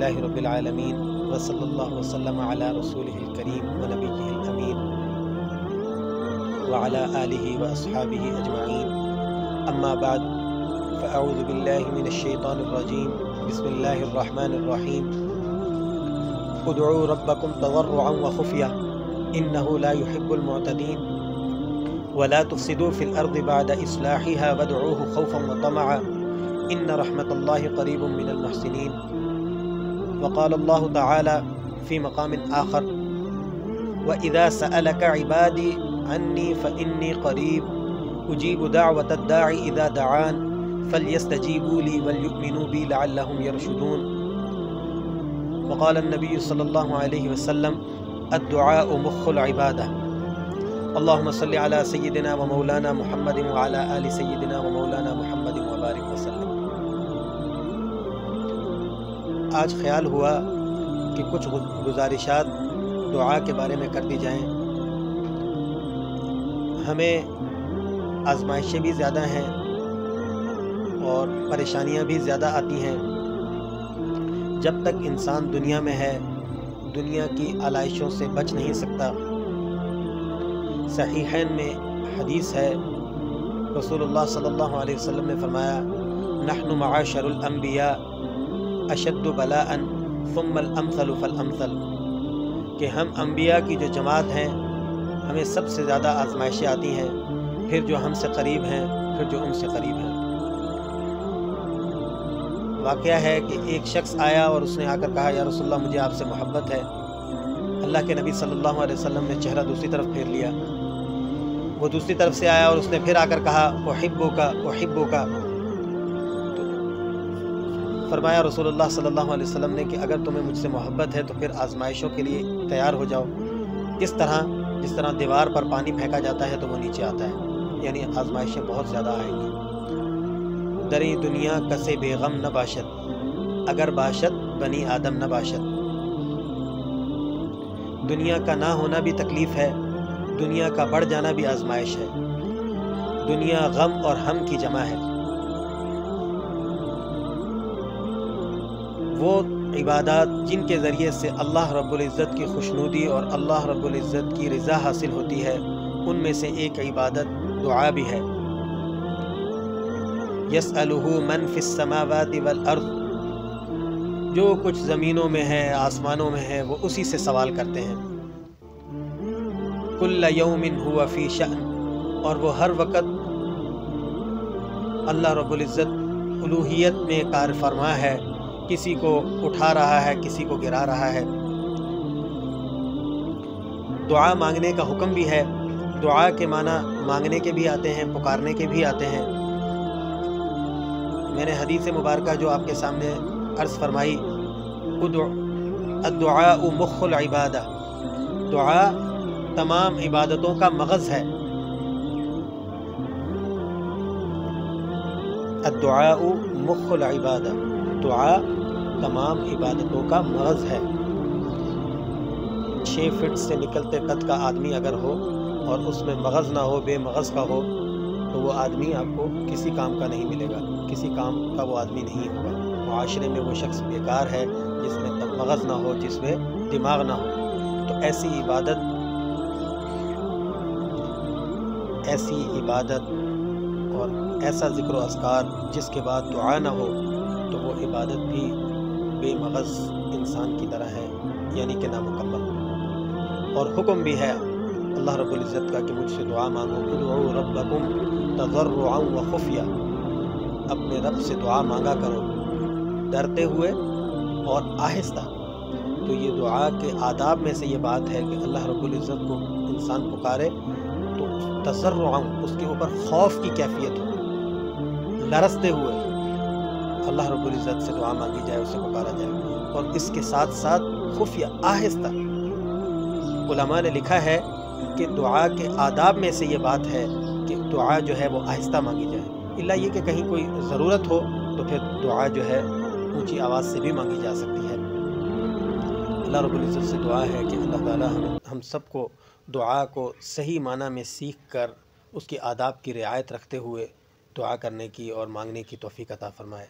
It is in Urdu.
للہ رب العالمین وصلی اللہ وسلم علی رسولہ الکریم ونبیہ الامین وعلی آلہ واصحابہ اجمعین، اما بعد فاعوذ باللہ من الشیطان الرجیم، بسم اللہ الرحمن الرحیم۔ ادعوا ربکم تضرعا وخفیہ انہ لا يحب المعتدین ولا تفسدوا في الأرض بعد إصلاحها وادعوه خوفا وطمعا إن رحمة الله قريب من المحسنين۔ وقال الله تعالى في مقام آخر: وإذا سألك عبادي عني فإني قريب أجيب دعوة الداعي إذا دعان فليستجيبوا لي وليؤمنوا بي لعلهم يرشدون۔ وقال النبي صلى الله عليه وسلم: الدعاء مخ العبادة۔ اللهم صل على سيدنا ومولانا محمد وعلى آل سيدنا ومولانا محمد وبارك وسلم۔ آج خیال ہوا کہ کچھ گزارشات دعا کے بارے میں کر دی جائیں۔ ہمیں آزمائشیں بھی زیادہ ہیں اور پریشانیاں بھی زیادہ آتی ہیں۔ جب تک انسان دنیا میں ہے، دنیا کی آلائشوں سے بچ نہیں سکتا۔ صحیحین میں حدیث ہے، رسول اللہ صلی اللہ علیہ وسلم نے فرمایا: نحن معاشر الانبیاء اشد بلاء ثم الامثل فالامثل، کہ ہم انبیاء کی جو جماعت ہیں ہمیں سب سے زیادہ آزمائشیں آتی ہیں، پھر جو ہم سے قریب ہیں، پھر جو ان سے قریب ہیں۔ واقعہ ہے کہ ایک شخص آیا اور اس نے آ کر کہا: یا رسول اللہ، مجھے آپ سے محبت ہے۔ اللہ کے نبی صلی اللہ علیہ وسلم نے چہرہ دوسری طرف پھیر لیا۔ وہ دوسری طرف سے آیا اور اس نے پھر آ کر کہا: احبک احبک۔ تو فرمایا رسول اللہ صلی اللہ علیہ وسلم نے کہ اگر تمہیں مجھ سے محبت ہے تو پھر آزمائشوں کے لیے تیار ہو جاؤ، جس طرح دیوار پر پانی پھینکا جاتا ہے تو وہ نیچے آتا ہے، یعنی آزمائشیں بہت زیادہ آئیں گی۔ دری دنیا کسے بے غم نہ باشد، اگر باشد بنی آدم نہ باشد۔ دنیا کا نہ ہونا بھی تکلیف ہے، دنیا کا بڑھ جانا بھی آزمائش ہے۔ دنیا غم اور ہم کی جمع ہے۔ وہ عبادات جن کے ذریعے سے اللہ رب العزت کی خوشنودی اور اللہ رب العزت کی رضا حاصل ہوتی ہے، ان میں سے ایک عبادت دعا بھی ہے۔ یسألہ من فی السماوات والارض، جو کچھ زمینوں میں ہے، آسمانوں میں ہے، وہ اسی سے سوال کرتے ہیں۔ کل یوم ہوا فی شأن، اور وہ ہر وقت اللہ رب العزت الوہیت میں کار فرما ہے، کسی کو اٹھا رہا ہے، کسی کو گرا رہا ہے۔ دعا مانگنے کا حکم بھی ہے۔ دعا کے معنی مانگنے کے بھی آتے ہیں، پکارنے کے بھی آتے ہیں۔ میں نے حدیث مبارکہ جو آپ کے سامنے عرض فرمائی: الدعاء مخ العبادہ، دعا تمام عبادتوں کا مغز ہے۔ الدعاء مخ العبادہ، دعا تمام عبادتوں کا مغز ہے۔ 6 فٹ سے نکلتے قد کا آدمی اگر ہو اور اس میں مغز نہ ہو، بے مغز کا ہو، تو وہ آدمی آپ کو کسی کام کا نہیں ملے گا، کسی کام کا وہ آدمی نہیں ہوگا۔ معاشرے میں وہ شخص بیکار ہے جس میں مغز نہ ہو، جس میں دماغ نہ ہو۔ تو ایسی عبادت اور ایسا ذکر و اذکار جس کے بعد دعا نہ ہو، تو وہ عبادت بھی بے مغز انسان کی طرح ہے، یعنی کہ نامکمل۔ اور حکم بھی ہے اللہ رب العزت کا کہ مجھ سے دعا مانگو۔ ادعوا ربکم تضرعا وخفیہ، اپنے رب سے دعا مانگا کرو ڈرتے ہوئے اور آہستہ۔ تو یہ دعا کے آداب میں سے یہ بات ہے کہ اللہ رب العزت کو انسان پکارے تو تضرعا، اس کے اوپر خوف کی کیفیت ہو، لرزتے ہوئے اللہ رب العزت سے دعا مانگی جائے، اسے پکارا جائے، اور اس کے ساتھ ساتھ خفیہ، آہستہ۔ علماء نے لکھا ہے کہ دعا کے آداب میں سے یہ بات ہے کہ دعا جو ہے وہ آہستہ مانگی جائے، الا یہ کہ کہیں کوئی ضرورت ہو تو پھر دعا جو ہے اونچی آواز سے بھی مانگی جا سکتی ہے۔ اللہ رب العزت سے دعا ہے کہ اللہ تعالیٰ ہم سب کو دعا کو صحیح معنی میں سیکھ کر اس کے آداب کی رعایت رکھتے ہوئے دعا کرنے کی اور مانگنے کی توفیق عطا فرمائے۔